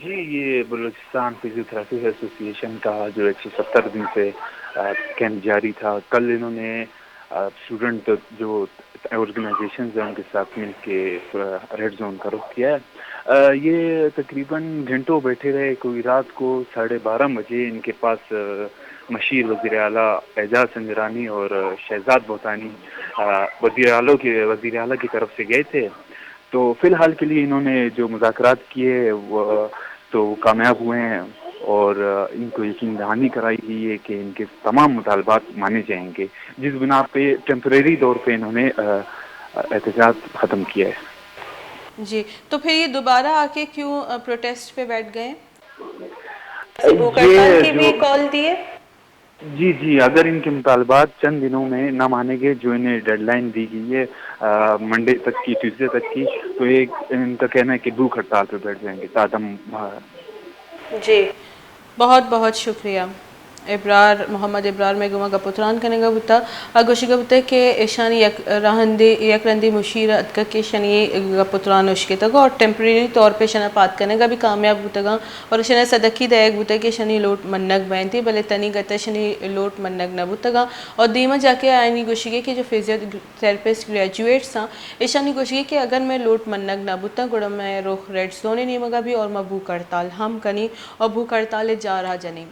جی یہ بلوچستان فزیوتھراپی ایسوسی ایشن کا جو 170 دن سے کیمپ جاری تھا، کل انہوں نے اسٹوڈنٹ جو آرگنائزیشنز ہیں ان کے ساتھ مل کے ریڈ زون کا رخ کیا ہے۔ یہ تقریباً گھنٹوں بیٹھے رہے، کوئی رات کو 12:30 بجے ان کے پاس مشیر وزیر اعلیٰ اعجاز سنجرانی اور شہزاد بوتانی وزیر اعلیٰ کی طرف سے گئے تھے۔ تو فی الحال کے لیے انہوں نے جو مذاکرات کیے وہ تو کامیاب ہوئے ہیں، اور ان کو یقین دہانی کرائی گئی ہے کہ ان کے تمام مطالبات مانے جائیں گے، جس بنا پہ ٹیمپریری طور پہ انہوں نے احتجاج ختم کیا ہے۔ جی تو پھر یہ دوبارہ آ کے کیوں پروٹیسٹ پہ بیٹھ گئے؟ بھوک ہڑتال کی بھی کال دی ہے؟ جی اگر ان کے مطالبات چند دنوں میں نہ مانے گئے، جو انہیں ڈیڈ لائن دی گئی ہے منڈے تک کی، ٹیوزڈے تک کی، تو یہ ان کا کہنا ہے کہ بھوک ہڑتال پہ بیٹھ جائیں گے تادم۔ جی بہت بہت شکریہ ابرار، محمد ابرار میں گما گپتران کرنے گا بتا گوشی گا بتا کہ ایشانی یک رندی مشیر ادکا کے شنی گپتران اشکے تگا اور ٹیمپریری طور پہ شنا پات کرنے گا بھی کامیاب ہوتا گا، اور شنا صدقی دائگ بتا کہ شنی لوٹ منگ بینتی بلے تنی گتا شنی لوٹ منگ نہ بتا گا، اور دیما جا کے آئینی گوشی گے کہ جو فزیوتھراپسٹ گریجویٹس ہیں ایشانی گوشی گے کہ اگر میں لوٹ منگ نہ بتا گوڑا میں روح ریڈ زونے نہیں مگا بھی اور میں بھوک ہڑتال ہم کنی اور بھوک ہڑتال جا رہا جنی